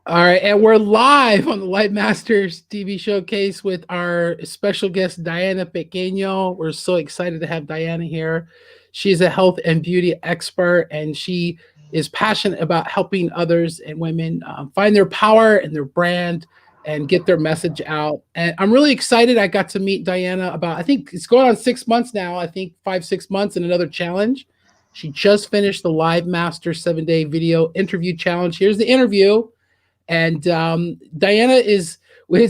All right, and we're live on the Light Masters TV showcase with our special guest Diana Pequeno. We're so excited to have Diana here. She's a health and beauty expert, and she is passionate about helping others and women find their power and their brand and get their message out. And I'm really excited. I got to meet Diana about, I think it's going on 6 months now. I think 5, 6 months, and another challenge. She just finished the Live Master 7-day video interview challenge. Here's the interview. And Diana is,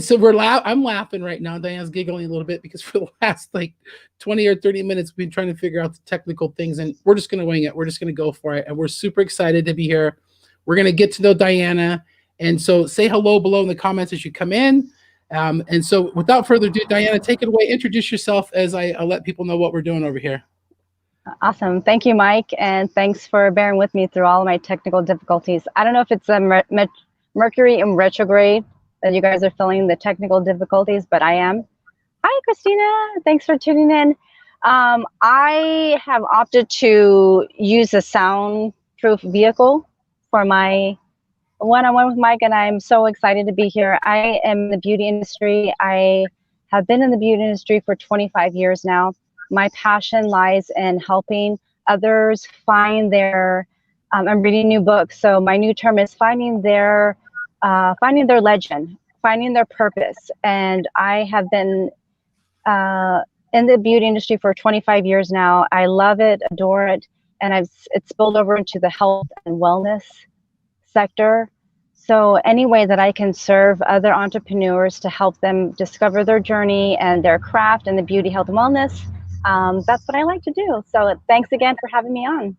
so I'm laughing right now. Diana's giggling a little bit because for the last like 20 or 30 minutes, we've been trying to figure out the technical things, and we're just going to wing it. We're just going to go for it. And we're super excited to be here. We're going to get to know Diana. And so say hello below in the comments as you come in. And so without further ado, Diana, take it away. Introduce yourself as I let people know what we're doing over here. Awesome. Thank you, Mike. And thanks for bearing with me through all of my technical difficulties. I don't know if it's a Mercury in retrograde that you guys are feeling the technical difficulties, but I am. Hi, Christina. Thanks for tuning in. I have opted to use a soundproof vehicle for my one-on-one with Mike, and I'm so excited to be here. I am in the beauty industry. I have been in the beauty industry for 25 years now. My passion lies in helping others find their, I'm reading new books, so my new term is finding their legend, finding their purpose. And I have been in the beauty industry for 25 years now. I love it, adore it, and it's spilled over into the health and wellness sector. So any way that I can serve other entrepreneurs to help them discover their journey and their craft in the beauty, health, and wellness, that's what I like to do. So thanks again for having me on.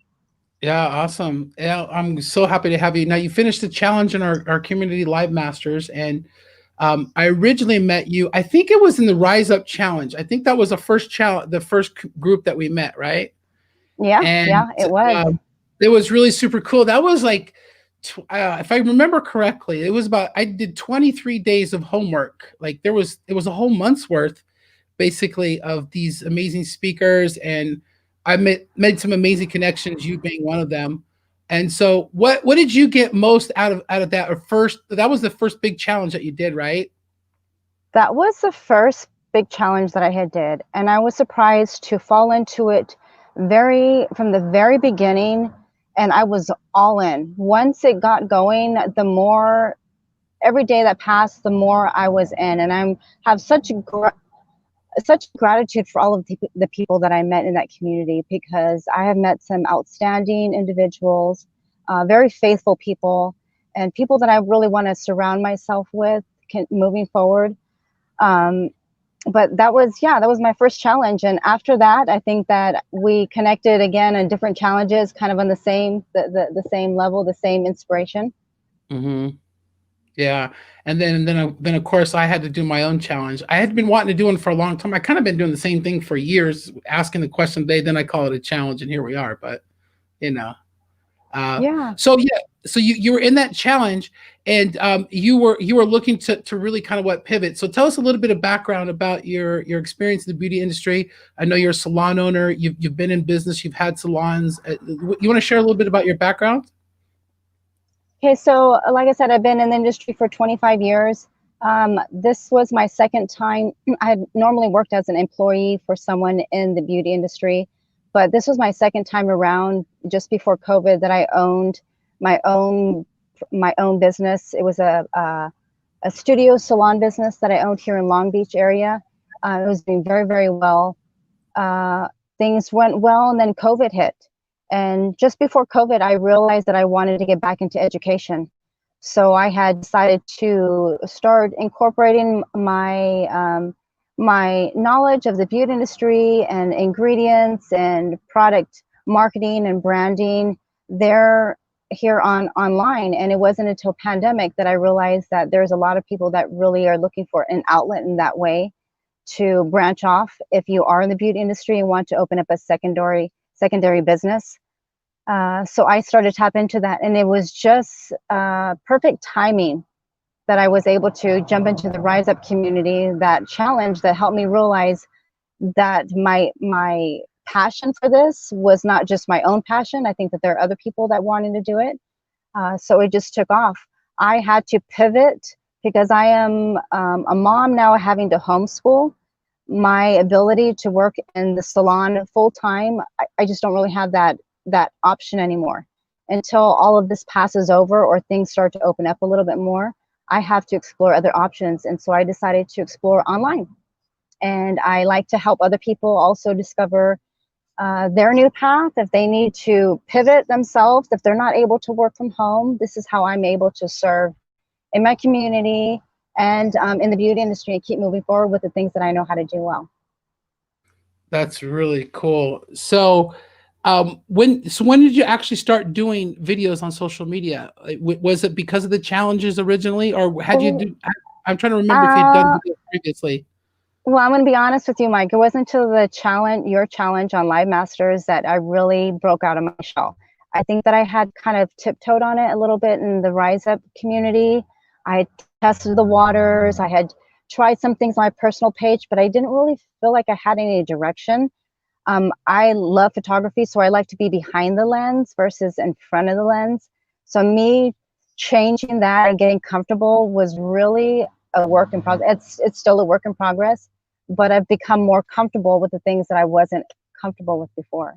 Yeah, awesome. Yeah, I'm so happy to have you. Now, you finished the challenge in our community Live Masters, and I originally met you. I think it was in the Rise Up Challenge. I think that was the first group that we met, right? Yeah, and, yeah, it was. It was really super cool. That was like, if I remember correctly, it was about, I did 23 days of homework. Like it was a whole month's worth, basically, of these amazing speakers, and I made some amazing connections, you being one of them. And so what did you get most out of that? Or first, that was the first big challenge that you did, right? That was the first big challenge that I did, and I was surprised to fall into it from the very beginning, and I was all in. Once it got going, the more every day that passed, the more I was in, and I have such gratitude for all of the people that I met in that community, because I have met some outstanding individuals, very faithful people, and people that I really want to surround myself with moving forward. But that was my first challenge. And after that, I think that we connected again in different challenges, kind of on the same level, the same inspiration. Mm-hmm. Yeah. And then of course I had to do my own challenge. I had been wanting to do one for a long time. I kind of been doing the same thing for years, asking the question today, then I call it a challenge, and here we are. But Yeah. So yeah, so you were in that challenge, and you were looking to really kind of pivot. So tell us a little bit of background about your experience in the beauty industry. I know you're a salon owner. You've been in business. You've had salons. You want to share a little bit about your background? Okay, so like I said, I've been in the industry for 25 years. This was my second time. I had normally worked as an employee for someone in the beauty industry, but this was my second time around, just before COVID, that I owned my own business. It was a studio salon business that I owned here in Long Beach area. It was doing very, very well. Things went well, and then COVID hit. And just before COVID, I realized that I wanted to get back into education. So I had decided to start incorporating my my knowledge of the beauty industry and ingredients and product marketing and branding here online. And it wasn't until pandemic that I realized that there's a lot of people that really are looking for an outlet in that way to branch off if you are in the beauty industry and want to open up a secondary business. So I started to tap into that, and it was just perfect timing that I was able to jump into the Rise Up community, that challenge that helped me realize that my passion for this was not just my own passion. I think that there are other people that wanted to do it. So it just took off. I had to pivot because I am a mom now having to homeschool. My ability to work in the salon full time, I just don't really have that option anymore. Until all of this passes over or things start to open up a little bit more, I have to explore other options. And so I decided to explore online. And I like to help other people also discover their new path. If they need to pivot themselves, if they're not able to work from home, this is how I'm able to serve in my community and in the beauty industry and keep moving forward with the things that I know how to do well. That's really cool. So, when did you actually start doing videos on social media? Like, was it because of the challenges originally, or had you Oh, do? I'm trying to remember if you had done uh, videos previously. well, I'm going to be honest with you, Mike. It wasn't until the challenge, your challenge on Live Masters, that I really broke out of my shell. I think that I had kind of tiptoed on it a little bit in the Rise Up community. I had tested the waters. I had tried some things on my personal page, but I didn't really feel like I had any direction. I love photography, so I like to be behind the lens versus in front of the lens. So me changing that and getting comfortable was really a work in progress. It's still a work in progress, but I've become more comfortable with the things that I wasn't comfortable with before.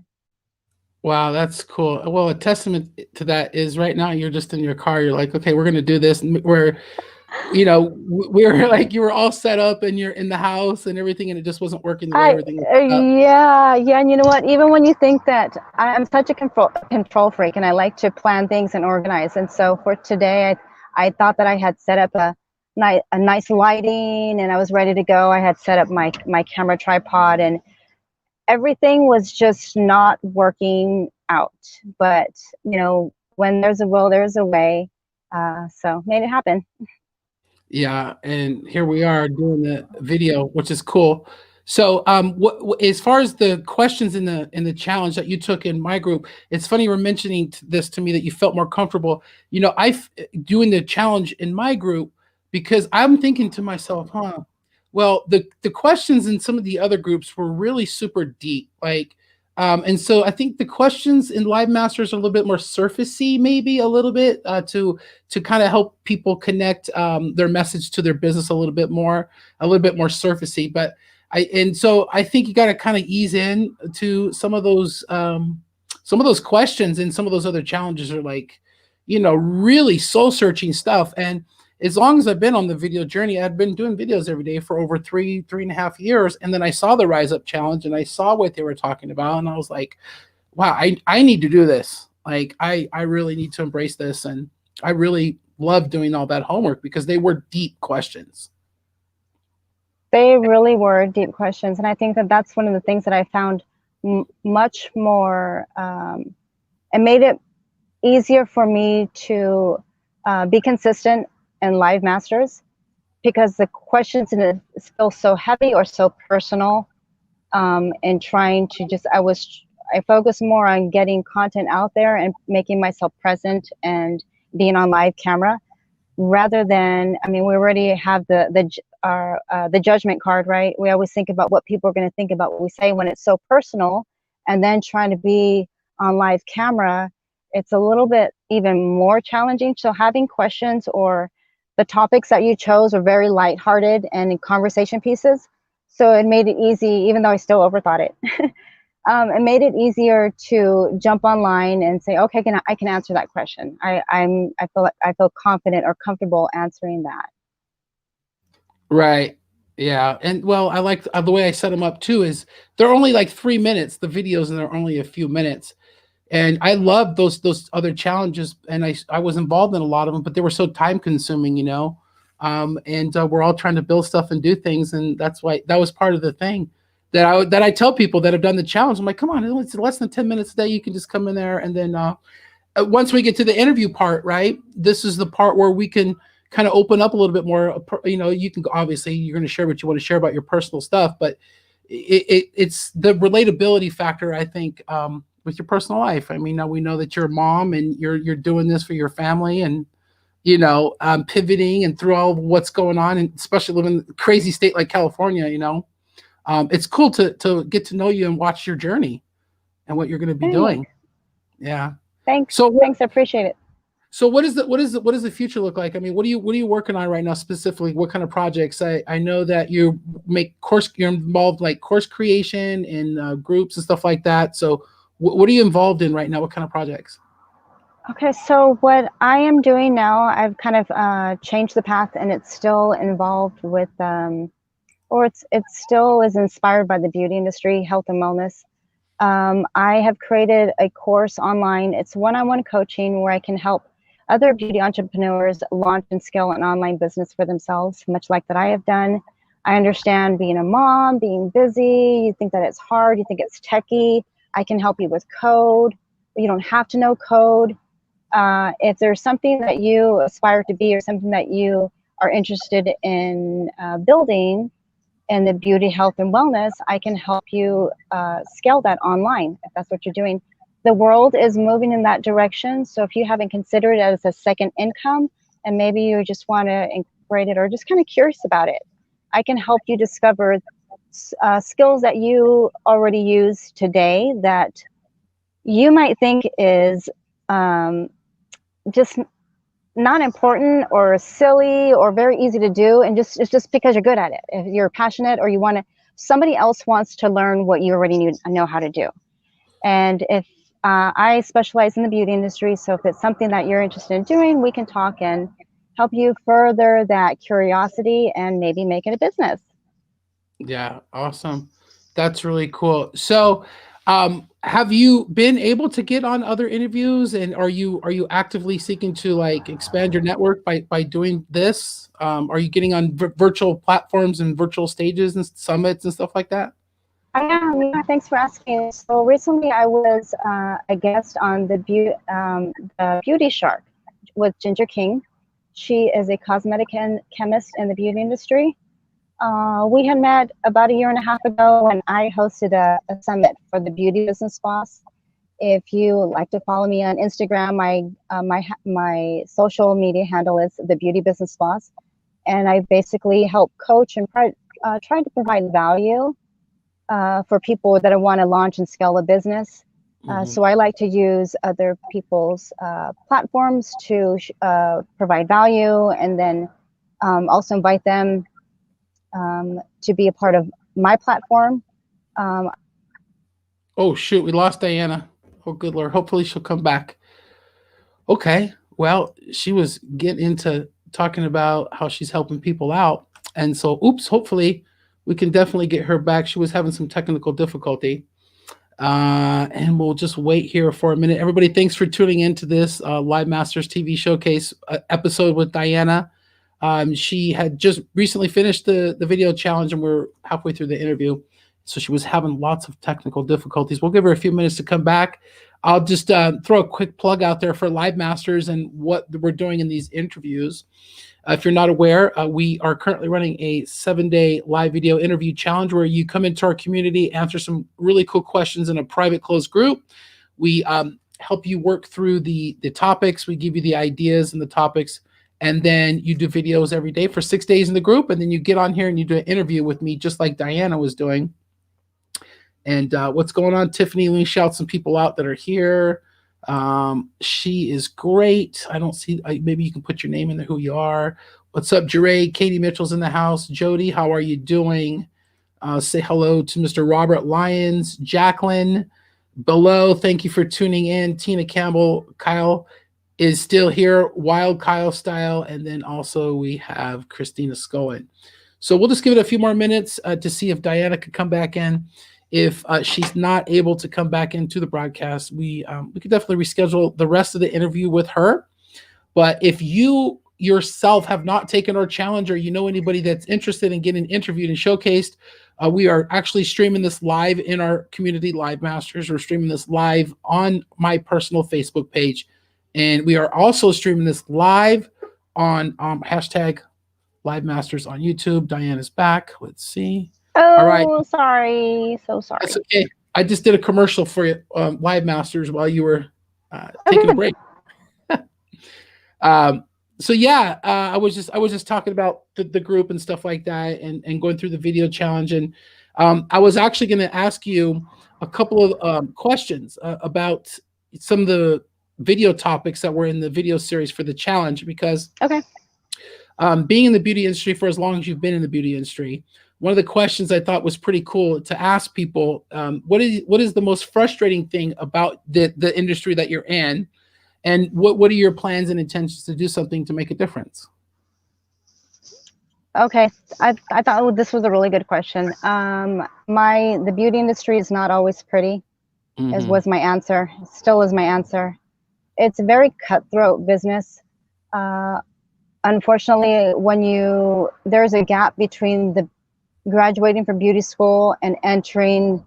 Wow, that's cool. Well, a testament to that is right now you're just in your car. You're like, okay, we're gonna do this. And we were like, you were all set up and you're in the house and everything, and it just wasn't working the way I everything was set up. Yeah, yeah, and you know what? Even when you think that I'm such a control freak, and I like to plan things and organize, and so for today, I thought that I had set up a nice lighting, and I was ready to go. I had set up my camera tripod, and everything was just not working out. But when there's a will, there's a way. So made it happen. Yeah, and here we are doing the video, which is cool. So, as far as the questions in the challenge that you took in my group, it's funny you were mentioning this to me that you felt more comfortable. Doing the challenge in my group because I'm thinking to myself, huh? Well, the questions in some of the other groups were really super deep, like, and so I think the questions in Live Masters are a little bit more surfacey, maybe a little bit to kind of help people connect their message to their business a little bit more surfacey. But I think you got to kind of ease in to some of those questions, and some of those other challenges are like, really soul searching stuff. And as long as I've been on the video journey, I've been doing videos every day for over three and a half years. And then I saw the Rise Up Challenge and I saw what they were talking about, and I was like, wow, I need to do this. Like I really need to embrace this. And I really love doing all that homework because they were deep questions. They really were deep questions, and I think that that's one of the things that I found much more. It made it easier for me to be consistent in Live Masters because the questions in it feel so heavy or so personal. And trying to I focus more on getting content out there and making myself present and being on live camera rather than, I mean, we already have the judgment card, right? We always think about what people are going to think about what we say when it's so personal, and then trying to be on live camera, it's a little bit even more challenging. So having questions or the topics that you chose are very lighthearted and in conversation pieces. So it made it easy, even though I still overthought it. It made it easier to jump online and say, okay, I can answer that question. I feel confident or comfortable answering that. Right. Yeah. And well, I like the way I set them up too is they're only like 3 minutes, the videos, and they're only a few minutes. And I love those other challenges, and I was involved in a lot of them, but they were so time consuming, and we're all trying to build stuff and do things, and that's why that was part of the thing that I tell people that have done the challenge. I'm like, come on, it's less than 10 minutes a day. You can just come in there, and then once we get to the interview part, right? This is the part where we can kind of open up a little bit more. You can obviously you're going to share what you want to share about your personal stuff, but it's the relatability factor, I think, with your personal life. I mean, now we know that you're a mom and you're doing this for your family, and pivoting and through all what's going on, and especially living in a crazy state like California. It's cool to get to know you and watch your journey and what you're going to be Thanks. doing. Yeah. Thanks. So Thanks. I appreciate it. So what does the future look like? I mean, what are you working on right now specifically? What kind of projects? I know that you're involved like course creation and groups and stuff like that. So what are you involved in right now? What kind of projects? Okay, so what I am doing now, I've kind of changed the path, and it's still involved with, or it still is inspired by the beauty industry, health and wellness. I have created a course online. It's one-on-one coaching where I can help other beauty entrepreneurs launch and scale an online business for themselves, much like that I have done. I understand being a mom, being busy, you think that it's hard, you think it's techy. I can help you with code. You don't have to know code. If there's something that you aspire to be or something that you are interested in building in the beauty, health, and wellness, I can help you scale that online if that's what you're doing. The world is moving in that direction. So if you haven't considered it as a second income and maybe you just want to incorporate it or just kind of curious about it, I can help you discover skills that you already use today that you might think is just not important or silly or very easy to do, and it's just because you're good at it. If you're passionate or you want to, somebody else wants to learn what you already know how to do. And if I specialize in the beauty industry, so if it's something that you're interested in doing, we can talk and help you further that curiosity and maybe make it a business. Yeah, awesome. That's really cool. So, have you been able to get on other interviews, and are you actively seeking to like expand your network by doing this? Are you getting on virtual platforms and virtual stages and summits and stuff like that? I am, yeah, thanks for asking. So recently I was a guest on the Beauty Shark with Ginger King. She is a cosmetic chemist in the beauty industry. We had met about a year and a half ago when I hosted a summit for the Beauty Business Boss. If you like to follow me on Instagram, my social media handle is the Beauty Business Boss, and I basically help coach and try to provide value for people that want to launch and scale a business. Mhm. So I like to use other people's platforms to provide value, and then also invite them to be a part of my platform. Um, Oh shoot, we lost Diana. Oh good lord. Hopefully she'll come back. Okay. Well, she was getting into talking about how she's helping people out. And so, oops, hopefully we can definitely get her back. She was having some technical difficulty. And we'll just wait here for a minute. Everybody, thanks for tuning into this Live Masters TV Showcase episode with Diana. She had just recently finished the video challenge, and we're halfway through the interview. So she was having lots of technical difficulties. We'll give her a few minutes to come back. I'll just throw a quick plug out there for Live Masters and what we're doing in these interviews. If you're not aware, we are currently running a 7-day live video interview challenge where you come into our community, answer some really cool questions in a private closed group. We help you work through the topics. We give you the ideas and the topics, and then you do videos every day for 6 days in the group, and then you get on here and you do an interview with me, just like Diana was doing. And what's going on, Tiffany? Let me shout some people out that are here. She is great. I don't see, maybe you can put your name in there, who you are. What's up, Jeray? Katie Mitchell's in the house. Jody, how are you doing? Say hello to Mr. Robert Lyons. Jacqueline below, thank you for tuning in. Tina Campbell, Kyle is still here, Wild Kyle style. And then also we have Christina Scowen. So we'll just give it a few more minutes to see if Diana could come back in. If she's not able to come back into the broadcast, we could definitely reschedule the rest of the interview with her. But if you yourself have not taken our challenge, or you know anybody that's interested in getting interviewed and showcased, we are actually streaming this live in our community Live Masters. We're streaming this live on my personal Facebook page. And we are also streaming this live on hashtag Live Masters on YouTube. Diana's back. Let's see. All right. oh, sorry. So sorry. That's okay. I just did a commercial for you, Live Masters, while you were Oh, taking a good. break. So yeah, I was just talking about the group and stuff like that, and going through the video challenge, and I was actually going to ask you a couple of questions about some of the video topics that were in the video series for the challenge, because Okay. being in the beauty industry for as long as you've been in the beauty industry, one of the questions I thought was pretty cool to ask people, what is the most frustrating thing about the industry that you're in, and what are your plans and intentions to do something to make a difference? Okay. I thought this was a really good question. The beauty industry is not always pretty, as Mm-hmm. was my answer. Still is my answer. It's a very cutthroat business. Uh, Unfortunately, there's a gap between the graduating from beauty school and entering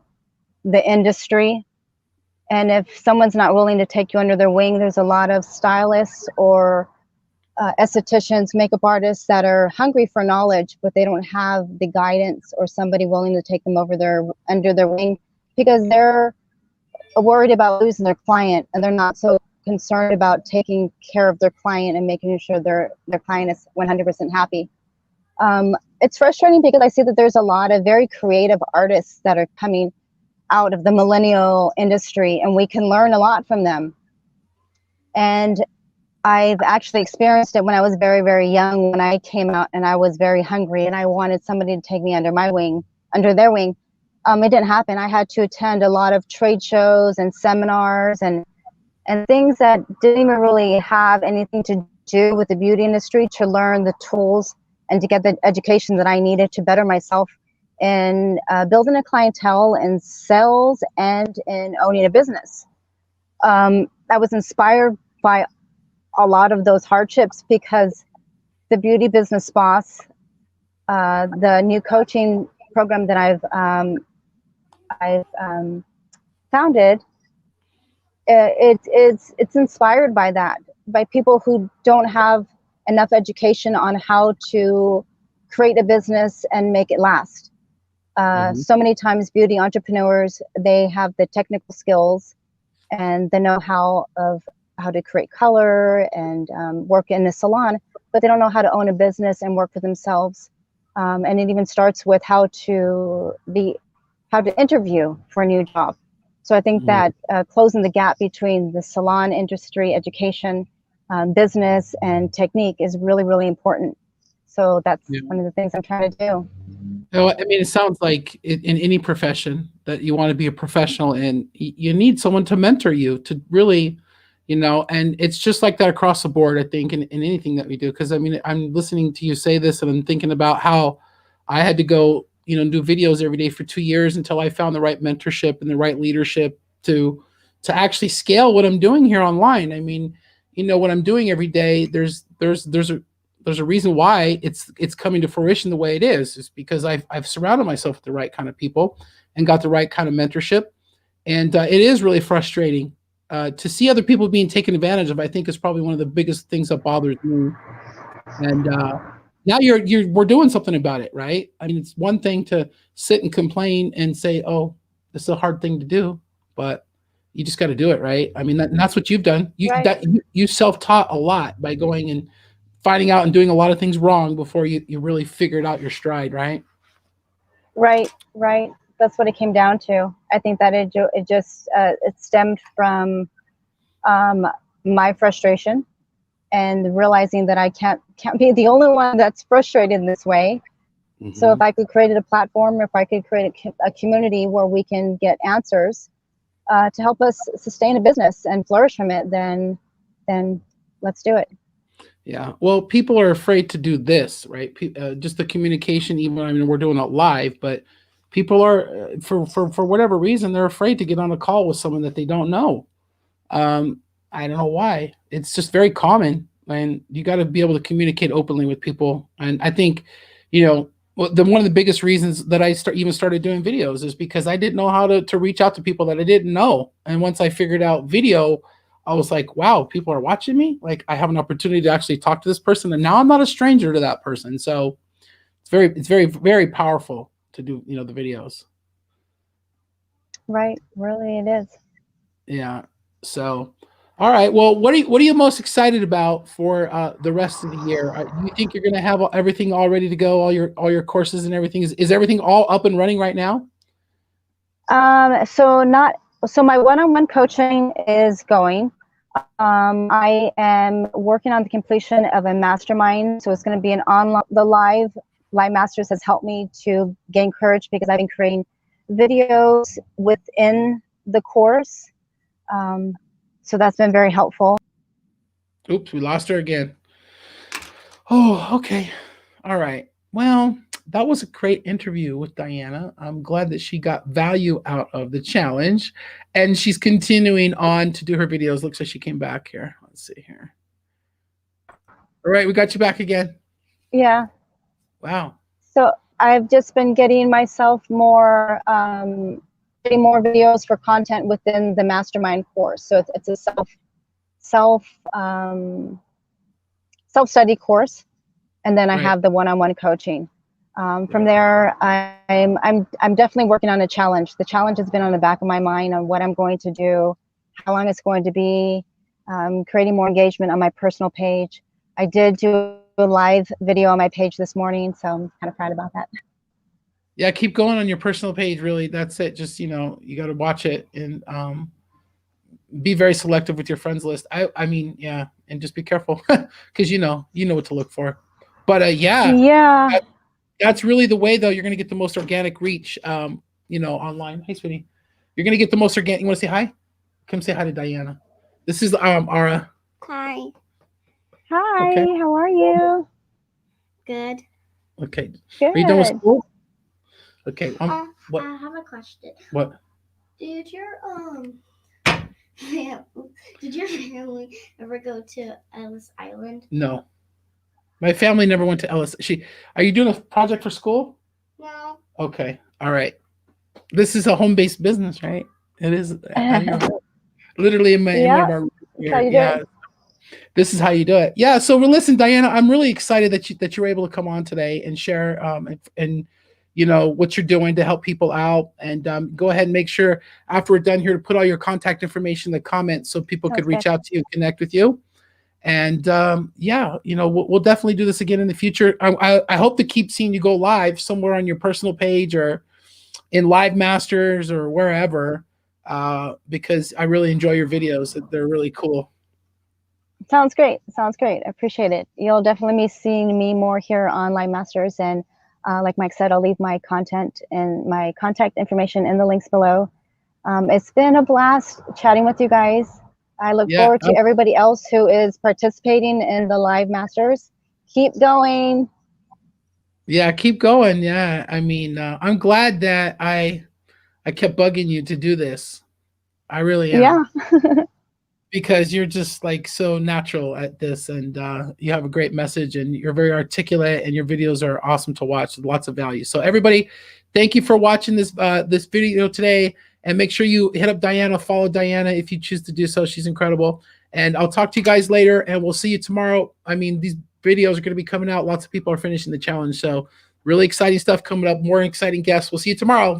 the industry. And if someone's not willing to take you under their wing, there's a lot of stylists or estheticians, makeup artists that are hungry for knowledge, but they don't have the guidance or somebody willing to take them under their wing, because they're worried about losing their client, and they're not so concerned about taking care of their client and making sure their client is 100% happy. It's frustrating because I see that there's a lot of very creative artists that are coming out of the millennial industry, and we can learn a lot from them. And I've actually experienced it when I was very, very young, when I came out and I was very hungry and I wanted somebody to take me under their wing. It didn't happen. I had to attend a lot of trade shows and seminars and things that didn't even really have anything to do with the beauty industry, to learn the tools and to get the education that I needed to better myself in building a clientele in sales and in owning a business. I was inspired by a lot of those hardships because the Beauty Business Boss, the new coaching program that I've founded, it's inspired by that, by people who don't have enough education on how to create a business and make it last. Mm-hmm. So many times beauty entrepreneurs, they have the technical skills and the know-how of how to create color and work in a salon, but they don't know how to own a business and work for themselves. And it even starts with how to interview for a new job. So I think that closing the gap between the salon industry, education, business, and technique is really, really important. So that's one of the things I'm trying to do. No, I mean, it sounds like in any profession that you want to be a professional in, you need someone to mentor you to really, and it's just like that across the board, I think, in anything that we do. Because I mean, I'm listening to you say this and I'm thinking about how I had to go, do videos every day for 2 years until I found the right mentorship and the right leadership to actually scale what I'm doing here online. I mean, what I'm doing every day, there's a reason why it's coming to fruition the way it is because I've surrounded myself with the right kind of people and got the right kind of mentorship. And it is really frustrating to see other people being taken advantage of. I think is probably one of the biggest things that bothers me. And now we're doing something about it, right? I mean, it's one thing to sit and complain and say, "Oh, this is a hard thing to do," but you just got to do it, right? I mean, that's what you've done. Right. You self-taught a lot by going and finding out and doing a lot of things wrong before you really figured out your stride, right? Right. That's what it came down to. I think that it stemmed from my frustration and realizing that I can't be the only one that's frustrated in this way. Mm-hmm. So if I could create a platform, if I could create a community where we can get answers to help us sustain a business and flourish from it, then let's do it. Yeah. Well, people are afraid to do this, right? Just the communication, even, I mean, we're doing it live, but people are, for whatever reason, they're afraid to get on a call with someone that they don't know. I don't know why. It's just very common, and you got to be able to communicate openly with people. And I think, one of the biggest reasons that I started doing videos is because I didn't know how to reach out to people that I didn't know. And once I figured out video, I was like, wow, people are watching me. Like, I have an opportunity to actually talk to this person, and now I'm not a stranger to that person. So it's very, very powerful to do, the videos. Right. Really, it is. Yeah. So, all right. Well, what are you most excited about for the rest of the year? Do you think you're going to have everything all ready to go? All your courses and everything is everything all up and running right now? So my one-on-one coaching is going. I am working on the completion of a mastermind, so it's going to be an online. The live masters has helped me to gain courage because I've been creating videos within the course, so that's been very helpful. Oops, we lost her again. Oh, okay. All right. Well, that was a great interview with Diana. I'm glad that she got value out of the challenge, and she's continuing on to do her videos. Looks like she came back here. Let's see here. All right, we got you back again. Yeah. Wow. So I've just been getting myself more, getting more videos for content within the mastermind course. So it's a self-study course, and then I have the one-on-one coaching. From there, I'm definitely working on a challenge. The challenge has been on the back of my mind on what I'm going to do, how long it's going to be, creating more engagement on my personal page. I did do a live video on my page this morning, so I'm kind of proud about that. Yeah, keep going on your personal page. Really, that's it. Just, you know, you got to watch it and be very selective with your friends list. I mean, yeah, and just be careful because you know what to look for. But yeah, that's really the way, though. You're going to get the most organic reach, you know, online. Hey, sweetie, you're going to get the most organic. You want to say hi? Come say hi to Diana. This is Ara. Hi. Hi, Okay. how are you? Good. Okay. Good. Are you done with school? Okay. What? I have a question. What? Did your did your family ever go to Ellis Island? No. My family never went to Ellis. Are you doing a project for school? No. Okay. All right. This is a home-based business, right? It is literally in one of our. Yeah. This is how you do it. Yeah. So listen, Diana, I'm really excited that you were able to come on today and share and you know what you're doing to help people out. And go ahead and make sure after we're done here to put all your contact information in the comments so people could reach out to you and connect with you. And yeah, you know, we'll definitely do this again in the future. I hope to keep seeing you go live somewhere on your personal page or in Live Masters or wherever, because I really enjoy your videos. They're really cool. Sounds great. Sounds great. I appreciate it. You'll definitely be seeing me more here on Live Masters. And like Mike said, I'll leave my content and my contact information in the links below. It's been a blast chatting with you guys. I look forward to everybody else who is participating in the Live Masters. Keep going. Yeah, keep going. Yeah, I mean, I'm glad that I kept bugging you to do this. I really am. Yeah. Because you're just like so natural at this, and you have a great message, and you're very articulate, and your videos are awesome to watch with lots of value. So everybody, thank you for watching this this video today, and make sure you hit up Diana, follow Diana if you choose to do so. She's incredible. And I'll talk to you guys later, and we'll see you tomorrow. I mean, these videos are going to be coming out. Lots of people are finishing the challenge, so really exciting stuff coming up, more exciting guests. We'll see you tomorrow.